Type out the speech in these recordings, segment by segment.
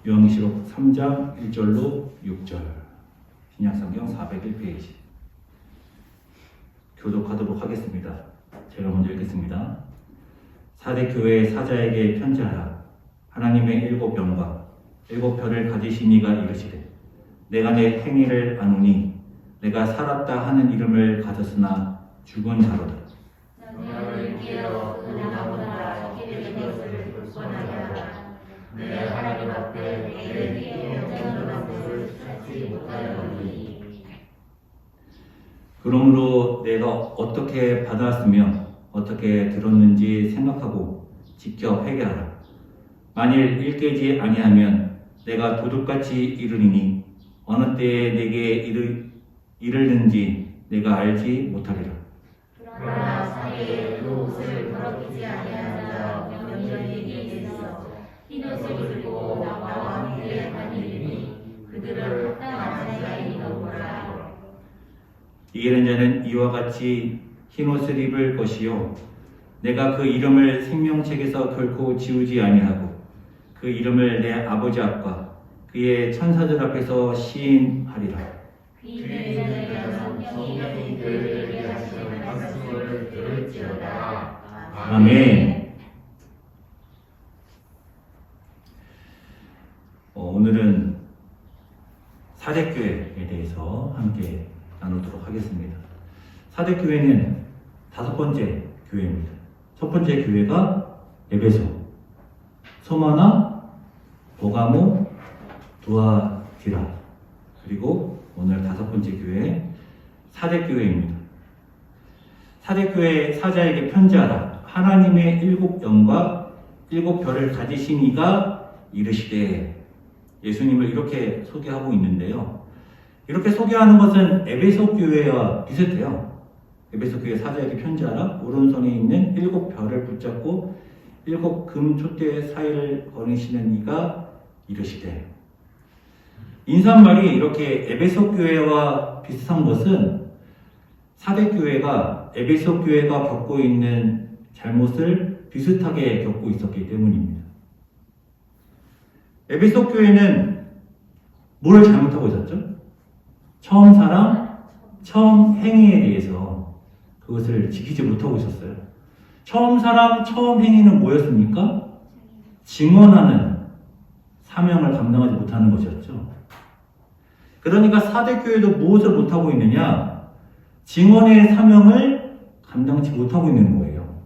요한계시록 3장 1절로 6절, 신약성경 401페이지. 교독하도록 하겠습니다. 제가 먼저 읽겠습니다. 사대 교회의 사자에게 편지하라. 하나님의 일곱 영과 일곱 별을 가지신 이가 이르시되, 내가 내 행위를 아노니 내가 살았다 하는 이름을 가졌으나 죽은 자로다. 너를 깨어 그 나보다 기름의 것을 불권하게 하라. 내 하나님 앞에 내게 영원한 것을 찾지 못하였노니. 그러므로 내가 어떻게 받았으며 어떻게 들었는지 생각하고 지켜 회개하라. 만일 일깨지 아니하면 내가 도둑같이 이르리니 어느 때에 내게 이르는지 내가 알지 못하리라. 그러나 사이에 그 옷을 더럽히지 아니하는 자 영년에게 있어 흰 옷을 입고 나와 함께 다니니 그들을 합당한 자이니가 보라. 이기는 자는 이와 같이 흰옷을 입을 것이요, 내가 그 이름을 생명책에서 결코 지우지 아니하고 그 이름을 내 아버지 앞과 그의 천사들 앞에서 시인하리라. 그의 자녀의 성령이 너희들에게 하시는 말씀을 들을지어다. 아멘. 오늘은 사대교회에 대해서 함께 나누도록 하겠습니다. 사대교회는 5번째 교회입니다. 첫 번째 교회가 에베소, 소마나, 보가모, 두아디라, 그리고 오늘 5번째 교회 사대교회입니다. 사대교회 사자에게 편지하라. 하나님의 일곱 영과 일곱 별을 가지신 이가 이르시되, 예수님을 이렇게 소개하고 있는데요. 이렇게 소개하는 것은 에베소 교회와 비슷해요. 에베소 교회 사자에게 편지하라. 오른손에 있는 일곱 별을 붙잡고 일곱 금 촛대 사이를 거니시는 이가 이르시되. 인사말이 이렇게 에베소 교회와 비슷한 것은 사대 교회가 에베소 교회가 겪고 있는 잘못을 비슷하게 겪고 있었기 때문입니다. 에베소 교회는 뭘 잘못하고 있었죠? 처음 사랑, 처음 행위에 대해서 그것을 지키지 못하고 있었어요. 처음 사랑, 처음 행위는 뭐였습니까? 증언하는 사명을 감당하지 못하는 것이었죠. 그러니까 사대교회도 무엇을 못하고 있느냐? 증언의 사명을 감당치 못하고 있는 거예요.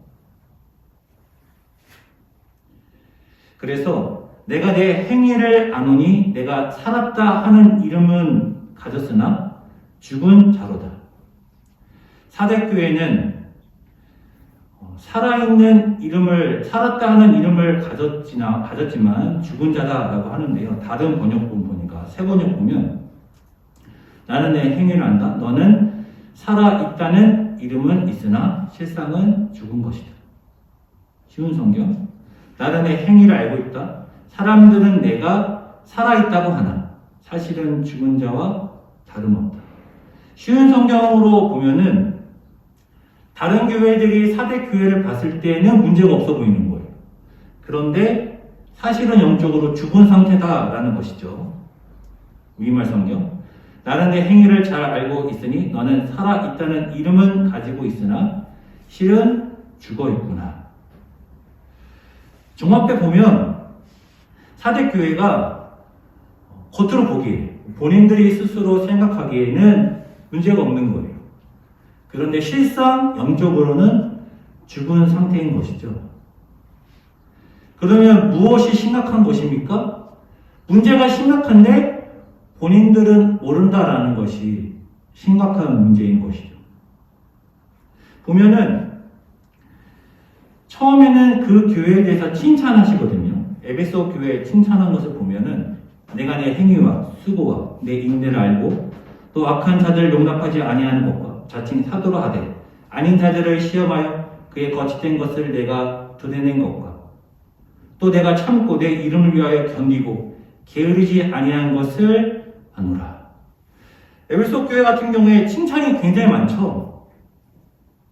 그래서 내가 내 행위를 아노니 내가 살았다 하는 이름은 가졌으나 죽은 자로다. 사대교회는 살아있는 이름을, 살았다 하는 이름을 가졌지만 죽은 자다라고 하는데요. 다른 번역본 보니까, 새 번역 보면 나는 내 행위를 안다. 너는 살아있다는 이름은 있으나 실상은 죽은 것이다. 쉬운 성경. 나는 내 행위를 알고 있다. 사람들은 내가 살아있다고 하나 사실은 죽은 자와 다름없다. 쉬운 성경으로 보면은 다른 교회들이 사대 교회를 봤을 때는 문제가 없어 보이는 거예요. 그런데 사실은 영적으로 죽은 상태다라는 것이죠. 우리말 성경. 나는 내 행위를 잘 알고 있으니 너는 살아있다는 이름은 가지고 있으나 실은 죽어있구나. 종합해 보면 사대교회가 겉으로 보기에 본인들이 스스로 생각하기에는 문제가 없는 거예요. 그런데 실상 영적으로는 죽은 상태인 것이죠. 그러면 무엇이 심각한 것입니까? 문제가 심각한데 본인들은 모른다라는 것이 심각한 문제인 것이죠. 보면은 처음에는 그 교회에 대해서 칭찬하시거든요. 에베소 교회에 칭찬한 것을 보면은 내가 내 행위와 수고와 내 인내를 알고 또 악한 자들을 용납하지 아니하는 것과 자칭 사도로 하되 아닌 자들을 시험하여 그의 거짓된 것을 내가 드러낸 것과 또 내가 참고 내 이름을 위하여 견디고 게으르지 아니한 것을 아노라. 에베소 교회 같은 경우에 칭찬이 굉장히 많죠.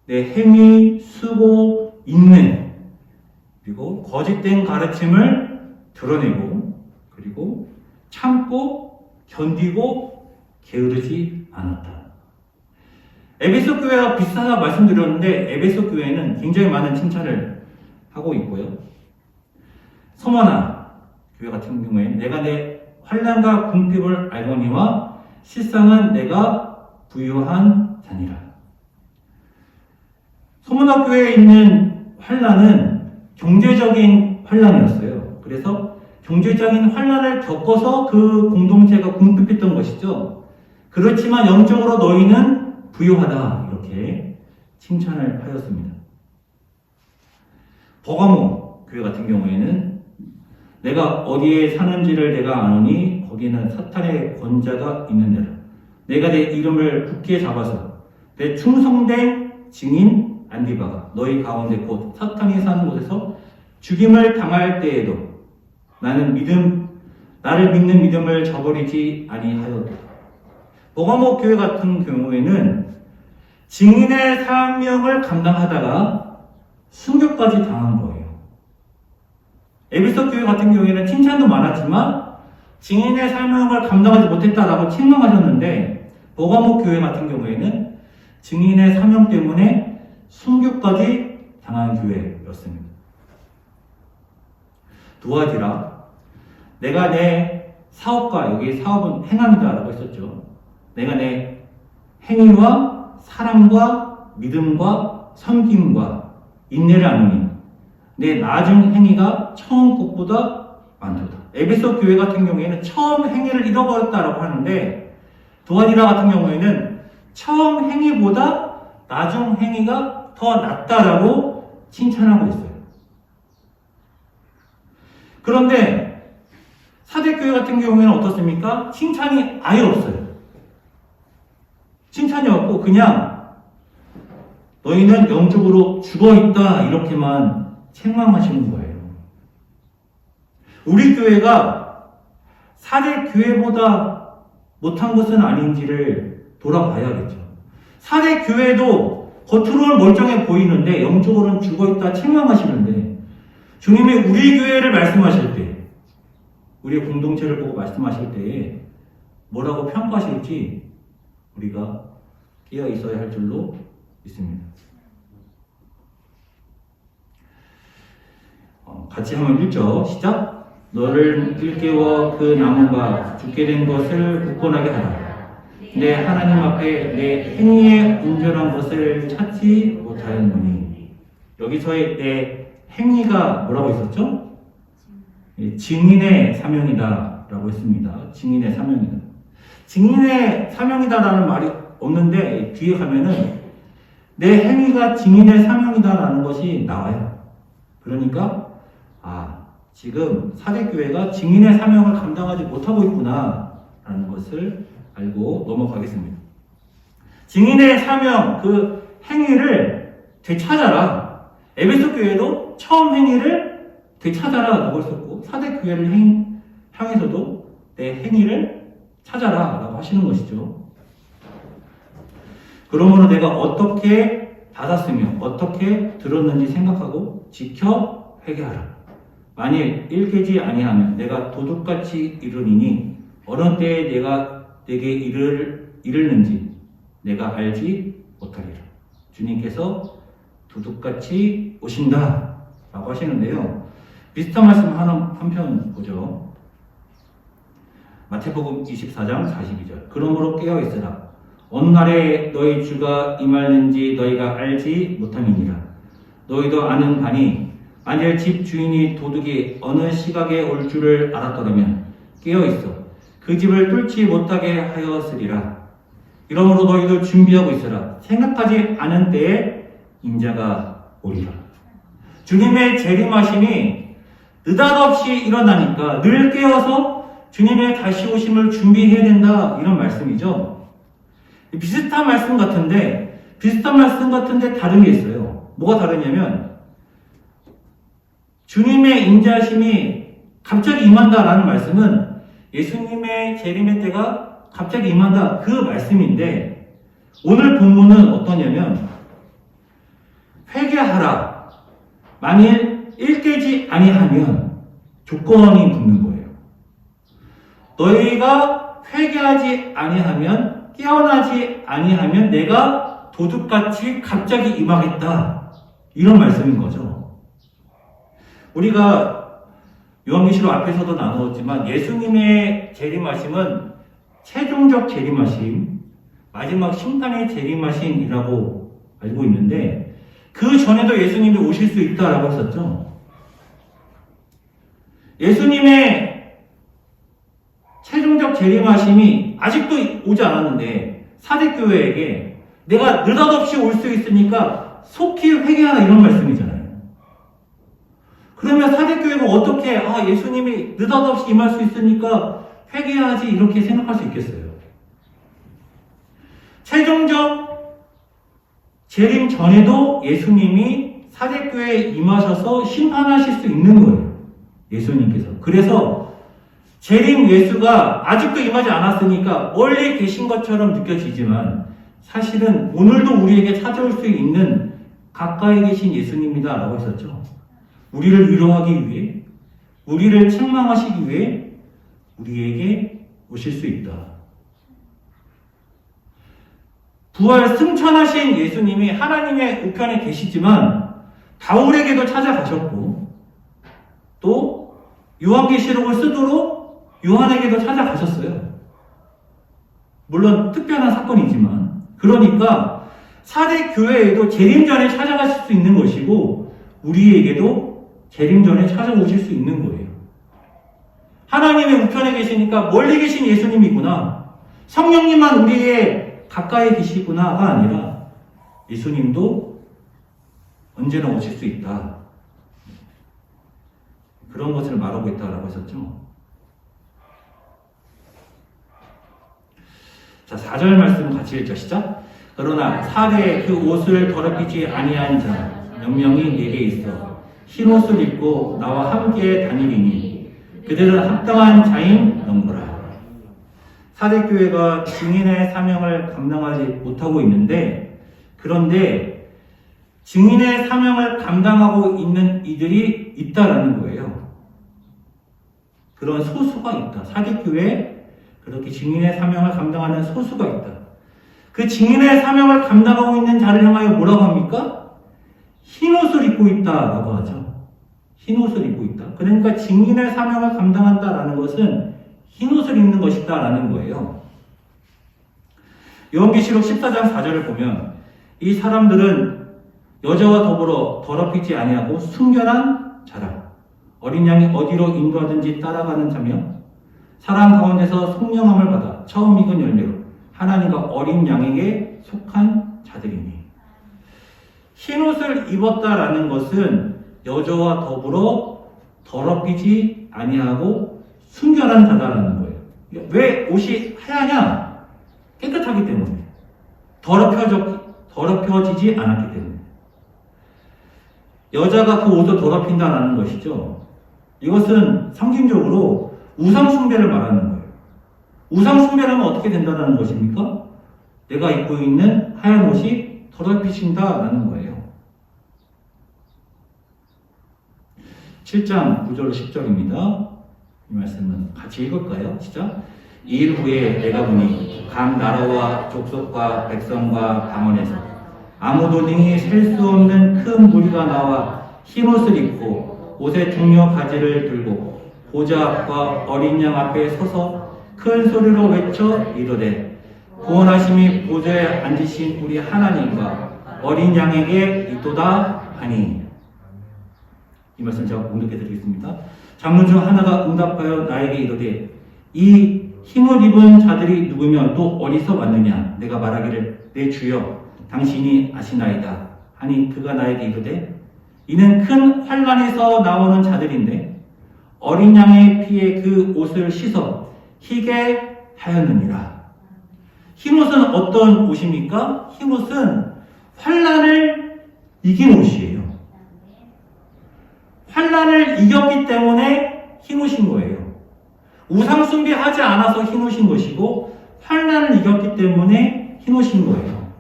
내 행위, 수고, 인내, 그리고 거짓된 가르침을 드러내고 그리고 참고 견디고 게으르지 않았다. 에베소 교회와 비슷하다 말씀드렸는데 에베소 교회는 굉장히 많은 칭찬을 하고 있고요. 서머나 교회 같은 경우에 내가 내 환난과 궁핍을 알거니와 실상은 내가 부유한 자니라. 서머나 교회에 있는 환난은 경제적인 환난이었어요. 그래서 경제적인 환난을 겪어서 그 공동체가 궁핍했던 것이죠. 그렇지만 영적으로 너희는 부유하다 이렇게 칭찬을 하였습니다. 버가모 교회 같은 경우에는 내가 어디에 사는지를 내가 아노니 거기는 사탄의 권자가 있는 데라. 내가 내 이름을 굳게 잡아서 내 충성된 증인 안디바가 너희 가운데 곧 사탄이 사는 곳에서 죽임을 당할 때에도 나를 믿는 믿음을 저버리지 아니하였다. 버가모 교회 같은 경우에는 증인의 사명을 감당하다가 순교까지 당한 거예요. 에베소 교회 같은 경우에는 칭찬도 많았지만 증인의 사명을 감당하지 못했다라고 책망하셨는데 버가모 교회 같은 경우에는 증인의 사명 때문에 순교까지 당한 교회였습니다. 도와지라. 내가 내 사업과 여기 사업은 행함이다라고 했었죠. 내가 내 행위와 사랑과 믿음과 섬김과 인내를 아노니 내 나중 행위가 처음 것보다 많도다. 에베소 교회 같은 경우에는 처음 행위를 잃어버렸다라고 하는데 도아디라 같은 경우에는 처음 행위보다 나중 행위가 더 낫다라고 칭찬하고 있어요. 그런데 사대교회 같은 경우에는 어떻습니까? 칭찬이 아예 없어요. 칭찬이 없고 그냥 너희는 영적으로 죽어있다 이렇게만 책망하시는 거예요. 우리 교회가 사대교회보다 못한 것은 아닌지를 돌아봐야겠죠. 사대교회도 겉으로는 멀쩡해 보이는데 영적으로는 죽어있다 책망하시는데 주님이 우리 교회를 말씀하실 때 우리 공동체를 보고 말씀하실 때에 뭐라고 평가하실지 우리가 깨어 있어야 할 줄로 믿습니다. 같이 한번 읽죠. 시작. 너를 일깨워 그 나무가 죽게 된 것을 굳건하게 하라. 내 하나님 앞에 내 행위에 온전한 것을 찾지 못하였노니. 여기서의 내 행위가 뭐라고 있었죠? 증인의 사명이다 라고 했습니다. 증인의 사명이다. 증인의 사명이다라는 말이 없는데 뒤에 가면은 내 행위가 증인의 사명이다 라는 것이 나와요. 그러니까 지금 사대교회가 증인의 사명을 감당하지 못하고 있구나 라는 것을 알고 넘어가겠습니다. 증인의 사명, 그 행위를 되찾아라. 에베소 교회도 처음 행위를 되찾아라 라고 했었고 사대교회를 향해서도 내 행위를 찾아라 라고 하시는 것이죠. 그러므로 내가 어떻게 받았으며 어떻게 들었는지 생각하고 지켜 회개하라. 만일 일깨지 아니하면 내가 도둑같이 이르리니 어느 때에 내가 내게 이르는지 내가 알지 못하리라. 주님께서 도둑같이 오신다 라고 하시는데요. 비슷한 말씀 한편 보죠. 마태복음 24장 42절. 그러므로 깨어있으라. 어느 날에 너희 주가 임하는지 너희가 알지 못함이니라. 너희도 아는 바니 만일 집 주인이 도둑이 어느 시각에 올 줄을 알았더라면 깨어있어 그 집을 뚫지 못하게 하였으리라. 이러므로 너희도 준비하고 있으라. 생각하지 않은 때에 인자가 오리라. 주님의 재림하심이 느닷없이 일어나니까 늘 깨어서 주님의 다시 오심을 준비해야 된다 이런 말씀이죠. 비슷한 말씀 같은데 다른 게 있어요. 뭐가 다르냐면 주님의 인자심이 갑자기 임한다라는 말씀은 예수님의 재림의 때가 갑자기 임한다 그 말씀인데 오늘 본문은 어떠냐면 회개하라. 만일 일깨지 아니하면 조건이 붙는 거예요. 너희가 회개하지 아니하면, 깨어나지 아니하면 내가 도둑같이 갑자기 임하겠다. 이런 말씀인 거죠. 우리가 요한계시록 앞에서도 나누었지만 예수님의 재림하심은 최종적 재림하심, 마지막 심판의 재림하심이라고 알고 있는데, 그 전에도 예수님이 오실 수 있다라고 했었죠. 예수님의 최종적 재림하심이 아직도 오지 않았는데 사대교회에게 내가 느닷없이 올 수 있으니까 속히 회개하라, 이런 말씀이잖아요. 그러면 사대교회가 어떻게 예수님이 느닷없이 임할 수 있으니까 회개하지, 이렇게 생각할 수 있겠어요? 최종적 재림 전에도 예수님이 사대교회에 임하셔서 심판하실 수 있는 거예요. 예수님께서. 그래서 재림 예수가 아직도 임하지 않았으니까 멀리 계신 것처럼 느껴지지만 사실은 오늘도 우리에게 찾아올 수 있는 가까이 계신 예수님이다 라고 했었죠. 우리를 위로하기 위해, 우리를 책망하시기 위해 우리에게 오실 수 있다. 부활 승천하신 예수님이 하나님의 우편에 계시지만 바울에게도 찾아가셨고, 또 요한계시록을 쓰도록 요한에게도 찾아가셨어요. 물론 특별한 사건이지만. 그러니까 사대 교회에도 재림 전에 찾아가실 수 있는 것이고 우리에게도 재림 전에 찾아오실 수 있는 거예요. 하나님의 우편에 계시니까 멀리 계신 예수님이구나, 성령님만 우리의 가까이 계시구나가 아니라 예수님도 언제나 오실 수 있다. 그런 것을 말하고 있다라고 했었죠. 자, 4절 말씀 같이 읽죠. 시작. 그러나 사대에 그 옷을 더럽히지 아니한 자 몇 명이 내게 있어 흰 옷을 입고 나와 함께 다니리니 그들은 합당한 자인 넘거라. 사대교회가 증인의 사명을 감당하지 못하고 있는데, 그런데 증인의 사명을 감당하고 있는 이들이 있다라는 거예요. 그런 소수가 있다. 사대교회에 그렇게 증인의 사명을 감당하는 소수가 있다. 그 증인의 사명을 감당하고 있는 자를 향하여 뭐라고 합니까? 흰 옷을 입고 있다라고 하죠. 흰 옷을 입고 있다. 그러니까 증인의 사명을 감당한다라는 것은 흰 옷을 입는 것이다라는 거예요. 요한계시록 14장 4절을 보면 이 사람들은 여자와 더불어 더럽히지 아니하고 순결한 자라. 어린 양이 어디로 인도하든지 따라가는 자며 사람 가운데서 속량함을 받아 처음 익은 열매로 하나님과 어린 양에게 속한 자들이니. 흰 옷을 입었다라는 것은 여자와 더불어 더럽히지 아니하고 순결한 자다라는 거예요. 왜 옷이 하얗냐? 깨끗하기 때문에. 더럽혀지지 않았기 때문에. 여자가 그 옷을 더럽힌다라는 것이죠. 이것은 상징적으로 우상숭배를 말하는 거예요. 우상숭배라면 어떻게 된다는 것입니까? 내가 입고 있는 하얀 옷이 더럽히신다라는 거예요. 7장 9절 10절입니다. 이 말씀은 같이 읽을까요? 시작. 이일 후에 내가 보니 각 나라와 족속과 백성과 방언에서 아무도 능히 셀 수 없는 큰 무리가 나와 흰 옷을 입고 옷의 중요 가지를 들고 보좌 앞과 어린 양 앞에 서서 큰 소리로 외쳐 이르되 구원하심이 보좌에 앉으신 우리 하나님과 어린 양에게 있도다 하니. 이 말씀 제가 공독해 드리겠습니다. 장로 중 하나가 응답하여 나에게 이르되 이 흰옷 입은 자들이 누구며 또 어디서 왔느냐? 내가 말하기를 내 주여 당신이 아시나이다 하니 그가 나에게 이르되 이는 큰 환란에서 나오는 자들인데 어린 양의 피에 그 옷을 씻어 희게 하였느니라. 흰옷은 어떤 옷입니까? 흰옷은 환란을 이긴 옷이에요. 환란을 이겼기 때문에 흰옷인 거예요. 우상 숭배하지 않아서 흰옷인 것이고 환란을 이겼기 때문에 흰옷인 거예요.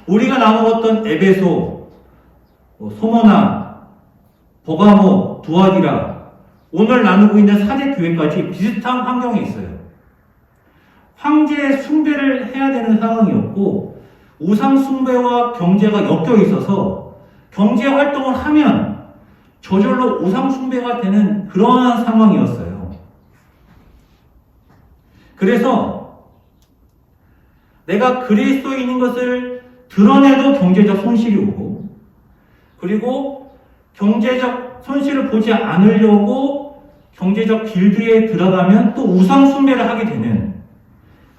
우리가 나누었던 에베소, 소모나, 보가모, 두아디라, 오늘 나누고 있는 사대 교회까지 비슷한 환경에 있어요. 황제 숭배를 해야 되는 상황이었고 우상 숭배와 경제가 엮여 있어서 경제 활동을 하면 저절로 우상 숭배가 되는 그러한 상황이었어요. 그래서 내가 그리스도인인 것을 드러내도 경제적 손실이 오고, 그리고 경제적 손실을 보지 않으려고 경제적 길드에 들어가면 또 우상 숭배를 하게 되는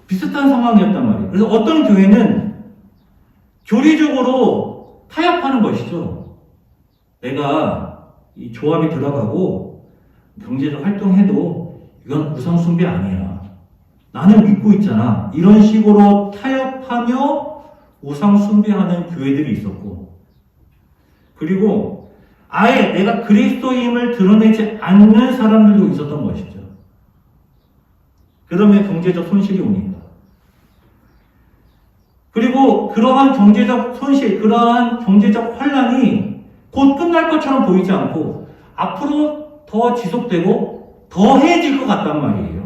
비슷한 상황이었단 말이에요. 그래서 어떤 교회는 교리적으로 타협하는 것이죠. 내가 이 조합에 들어가고 경제적 활동해도 이건 우상 숭배 아니야. 나는 믿고 있잖아. 이런 식으로 타협하며 우상 숭배하는 교회들이 있었고, 그리고 아예 내가 그리스도임을 드러내지 않는 사람들도 있었던 것이죠. 그러면 경제적 손실이 오니까. 그리고 그러한 경제적 손실, 그러한 경제적 환란이 곧 끝날 것처럼 보이지 않고 앞으로 더 지속되고 더해질 것 같단 말이에요.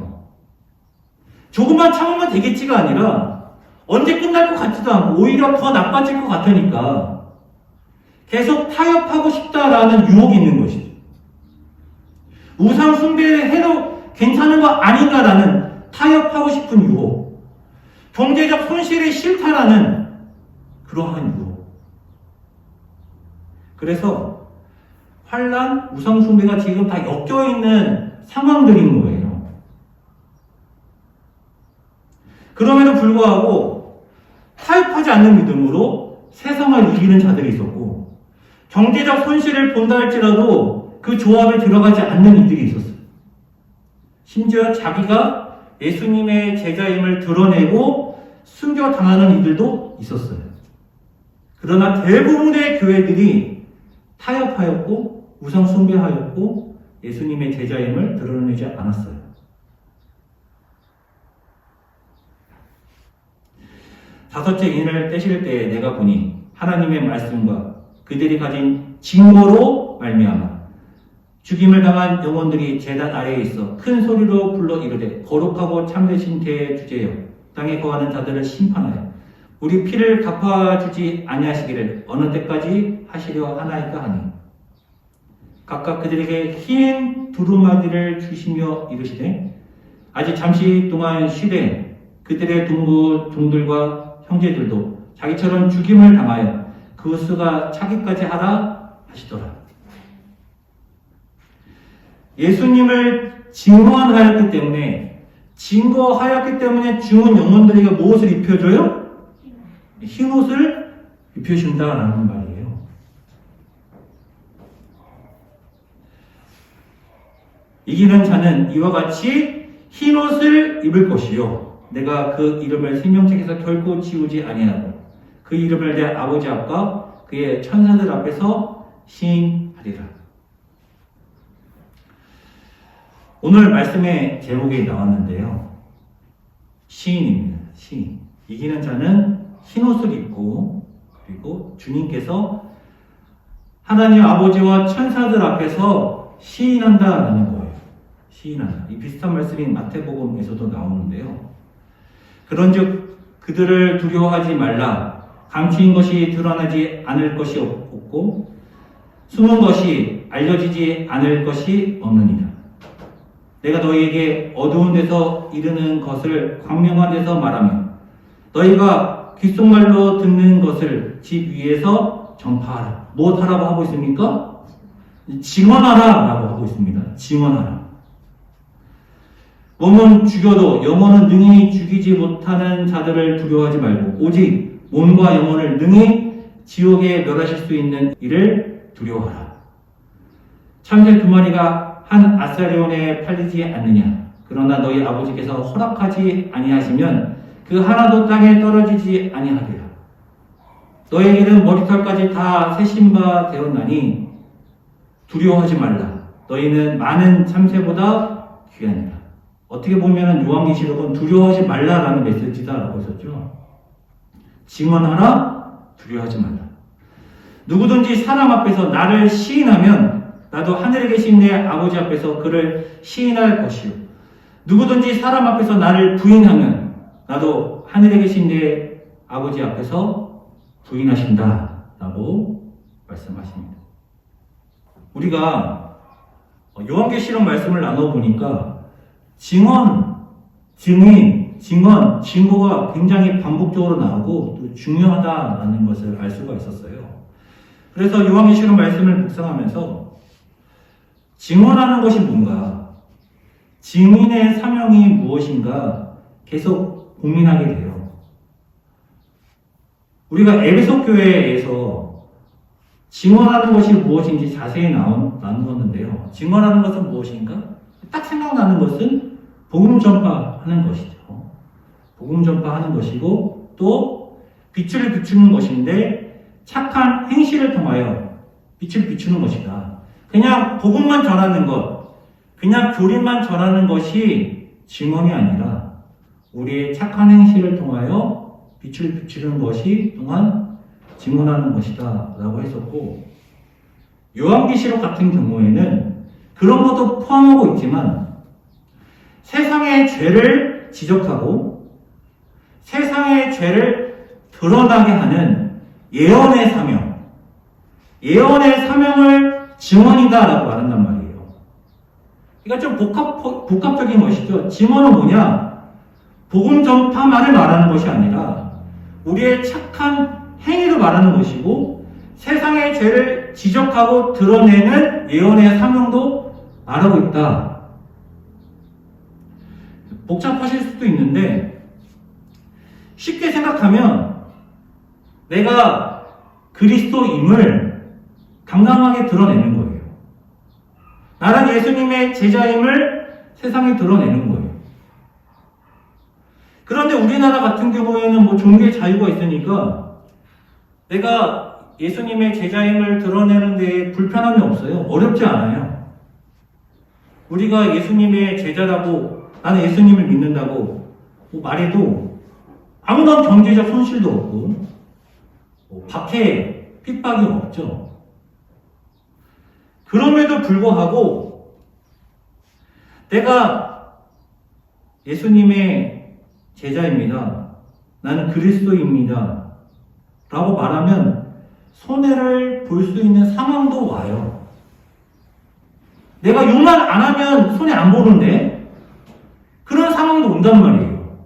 조금만 참으면 되겠지가 아니라 언제 끝날 것 같지도 않고 오히려 더 나빠질 것 같으니까 계속 타협하고 싶다라는 유혹이 있는 것이죠. 우상 숭배를 해도 괜찮은 거 아닌가라는 타협하고 싶은 유혹. 경제적 손실이 싫다라는 그러한 유혹. 그래서 환란, 우상 숭배가 지금 다 엮여 있는 상황들인 거예요. 그럼에도 불구하고 타협하지 않는 믿음으로 세상을 이기는 자들이 있었고, 경제적 손실을 본다 할지라도 그 조합에 들어가지 않는 이들이 있었어요. 심지어 자기가 예수님의 제자임을 드러내고 순교당하는 이들도 있었어요. 그러나 대부분의 교회들이 타협하였고 우상 숭배하였고 예수님의 제자임을 드러내지 않았어요. 다섯째 인을 떼실 때에 내가 보니 하나님의 말씀과 그들이 가진 증거로 말미암아 죽임을 당한 영혼들이 제단 아래에 있어 큰 소리로 불러 이르되 거룩하고 참되신 대의 주제여 땅에 거하는 자들을 심판하여 우리 피를 갚아주지 아니하시기를 어느 때까지 하시려 하나이까 하니 각각 그들에게 흰 두루마기를 주시며 이르시되 아직 잠시 동안 쉬되 그들의 동들과 형제들도 자기처럼 죽임을 당하여 그 수가 차기까지 하라 하시더라. 예수님을 증언하였기 때문에 증거하였기 때문에 죽은 영혼들에게 무엇을 입혀줘요? 흰 옷을 입혀준다라는 말이에요. 이기는 자는 이와 같이 흰 옷을 입을 것이요 내가 그 이름을 생명책에서 결코 지우지 아니하고 그 이름을 내 아버지 앞과 그의 천사들 앞에서 시인하리라. 오늘 말씀의 제목이 나왔는데요. 시인입니다. 시인. 이기는 자는 흰 옷을 입고 그리고 주님께서 하나님 아버지와 천사들 앞에서 시인한다라는 거예요. 시인한다. 이 비슷한 말씀이 마태복음에서도 나오는데요. 그런즉 그들을 두려워하지 말라. 감추인 것이 드러나지 않을 것이 없고 숨은 것이 알려지지 않을 것이 없느니라. 내가 너희에게 어두운 데서 이르는 것을 광명한 데서 말하며 너희가 귓속말로 듣는 것을 집 위에서 전파하라. 무엇하라고 하고 있습니까? 증언하라 라고 하고 있습니다. 증언하라. 몸은 죽여도 영혼은 능히 죽이지 못하는 자들을 두려워하지 말고 오직 몸과 영혼을 능히 지옥에 멸하실 수 있는 이를 두려워하라. 참새 2마리가 한 아사리온에 팔리지 않느냐. 그러나 너희 아버지께서 허락하지 아니하시면 그 하나도 땅에 떨어지지 아니하리라. 너희에게는 머리털까지 다 세신 바 되었나니 두려워하지 말라. 너희는 많은 참새보다 귀하니라. 어떻게 보면 요한계시록은 두려워하지 말라라는 메시지다라고 했었죠. 증언하라, 두려워하지 말라. 누구든지 사람 앞에서 나를 시인하면 나도 하늘에 계신 내 아버지 앞에서 그를 시인할 것이요. 누구든지 사람 앞에서 나를 부인하면 나도 하늘에 계신 내 아버지 앞에서 부인하신다 라고 말씀하십니다. 우리가 요한계시록 말씀을 나눠보니까 증언, 증인, 증언, 증거가 굉장히 반복적으로 나오고 또 중요하다라는 것을 알 수가 있었어요. 그래서 요한계시록 말씀을 묵상하면서 증언하는 것이 뭔가, 증인의 사명이 무엇인가 계속 고민하게 돼요. 우리가 에베소 교회에서 증언하는 것이 무엇인지 자세히 나누었는데요. 증언하는 것은 무엇인가? 딱 생각나는 것은 복음 전파하는 것이죠. 복음 전파하는 것이고 또 빛을 비추는 것인데 착한 행실을 통하여 빛을 비추는 것이다. 그냥 복음만 전하는 것, 그냥 교리만 전하는 것이 증언이 아니라 우리의 착한 행실을 통하여 빛을 비추는 것이 또한 증언하는 것이다 라고 했었고, 요한계시록 같은 경우에는 그런 것도 포함하고 있지만 세상의 죄를 지적하고 세상의 죄를 드러나게 하는 예언의 사명, 예언의 사명을 증언이다 라고 말한단 말이에요. 그러니까 좀 복합적인 것이죠. 증언은 뭐냐? 복음 전파만을 말하는 것이 아니라 우리의 착한 행위를 말하는 것이고 세상의 죄를 지적하고 드러내는 예언의 사명도 말하고 있다. 복잡하실 수도 있는데 쉽게 생각하면 내가 그리스도임을 강강하게 드러내는 거예요. 나는 예수님의 제자임을 세상에 드러내는 거예요. 그런데 우리나라 같은 경우에는 뭐 종교의 자유가 있으니까 내가 예수님의 제자임을 드러내는 데 불편함이 없어요. 어렵지 않아요. 우리가 예수님의 제자라고 나는 예수님을 믿는다고 뭐 말해도 아무런 경제적 손실도 없고 박해, 핍박이 없죠. 그럼에도 불구하고 내가 예수님의 제자입니다. 나는 그리스도입니다. 라고 말하면 손해를 볼 수 있는 상황도 와요. 내가 욕만 안 하면 손해 안 보는데 그런 상황도 온단 말이에요.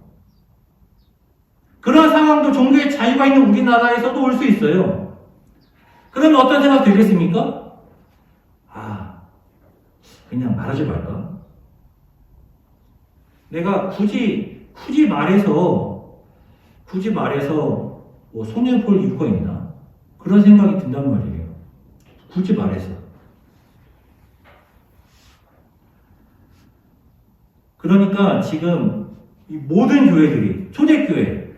그런 상황도 종교의 자유가 있는 우리나라에서도 올 수 있어요. 그러면 어떤 생각 들겠습니까? 그냥 말하지 말까? 내가 굳이 말해서 뭐 손해볼 이유가 있나? 그런 생각이 든단 말이에요. 굳이 말해서. 그러니까 지금 이 모든 교회들이, 초대교회,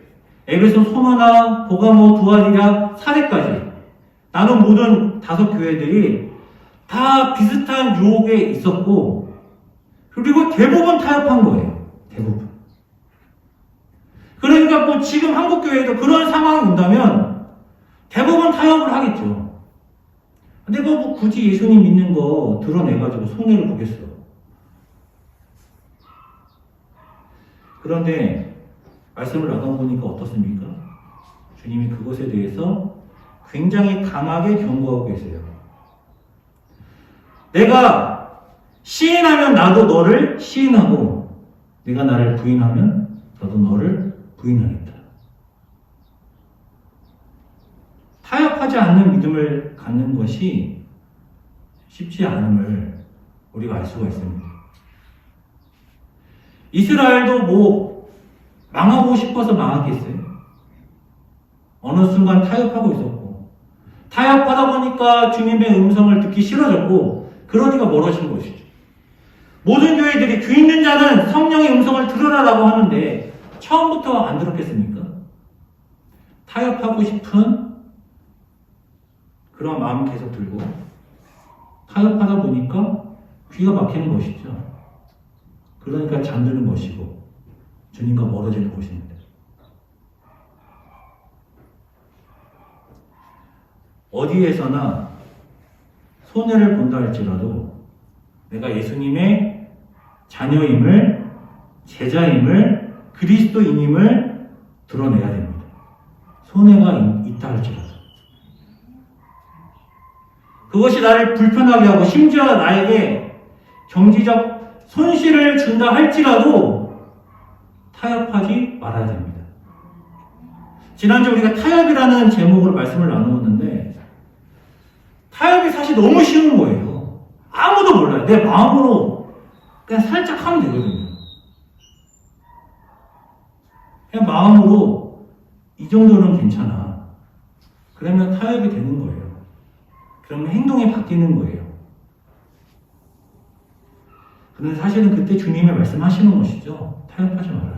에베소, 소마나, 보가모, 두아리라, 사례까지 나는 모든 5교회들이 다 비슷한 유혹에 있었고 그리고 대부분 타협한 거예요. 대부분. 그러니까 뭐 지금 한국교회도 그런 상황이 온다면 대부분 타협을 하겠죠. 근데 뭐 굳이 예수님 믿는 거 드러내가지고 손해를 보겠어. 그런데 말씀을 나눠보니까 어떻습니까? 주님이 그것에 대해서 굉장히 강하게 경고하고 계세요. 내가 시인하면 나도 너를 시인하고 내가 나를 부인하면 너도 너를 부인하겠다. 타협하지 않는 믿음을 갖는 것이 쉽지 않음을 우리가 알 수가 있습니다. 이스라엘도 뭐 망하고 싶어서 망하겠어요? 어느 순간 타협하고 있었고 타협하다 보니까 주님의 음성을 듣기 싫어졌고 그러니까 멀어진 것이죠. 모든 교회들이 귀 있는 자는 성령의 음성을 들으라라고 하는데 처음부터 안 들었겠습니까? 타협하고 싶은 그런 마음이 계속 들고 타협하다 보니까 귀가 막히는 것이죠. 그러니까 잠드는 것이고 주님과 멀어지는 것입니다. 어디에서나 손해를 본다 할지라도 내가 예수님의 자녀임을, 제자임을 그리스도인임을 드러내야 됩니다. 손해가 있다 할지라도. 그것이 나를 불편하게 하고 심지어 나에게 경제적 손실을 준다 할지라도 타협하지 말아야 됩니다. 지난주 우리가 타협이라는 제목으로 말씀을 나누었는데 타협이 사실 너무 쉬운 거예요. 아무도 몰라요. 내 마음으로 그냥 살짝 하면 되거든요. 그냥 마음으로 이 정도는 괜찮아. 그러면 타협이 되는 거예요. 그러면 행동이 바뀌는 거예요. 그런데 사실은 그때 주님이 말씀하시는 것이죠. 타협하지 말아라.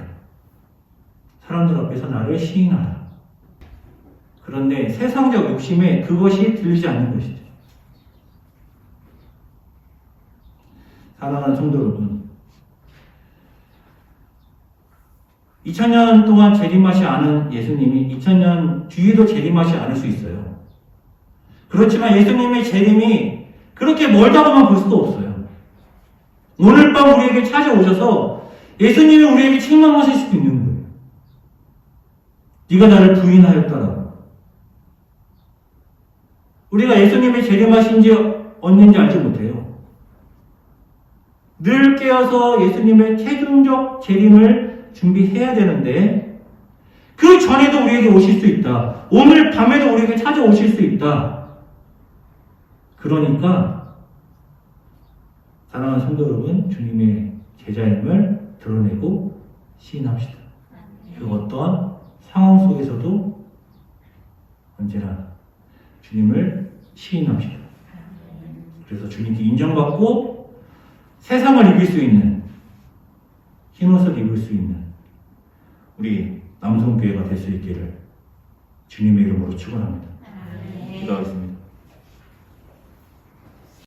사람들 앞에서 나를 시인하라. 그런데 세상적 욕심에 그것이 들리지 않는 것이죠. 사랑하는 성도 여러분, 2000년 동안 재림하지 않은 예수님이 2000년 뒤에도 재림하지 않을 수 있어요. 그렇지만 예수님의 재림이 그렇게 멀다고만 볼 수도 없어요. 오늘 밤 우리에게 찾아오셔서 예수님이 우리에게 책망하실 수도 있는 거예요. 네가 나를 부인하였다라고. 우리가 예수님의 재림하신지 언젠지 알지 못해요. 늘 깨어서 예수님의 최종적 재림을 준비해야 되는데 그 전에도 우리에게 오실 수 있다. 오늘 밤에도 우리에게 찾아오실 수 있다. 그러니까 사랑하는 성도 여러분, 주님의 제자임을 드러내고 시인합시다. 그 어떤 상황 속에서도 언제나 주님을 시인합시다. 그래서 주님께 인정받고 세상을 이길 수 있는, 흰옷을 입을 수 있는 우리 남성교회가 될 수 있기를 주님의 이름으로 축원합니다. 기도하겠습니다.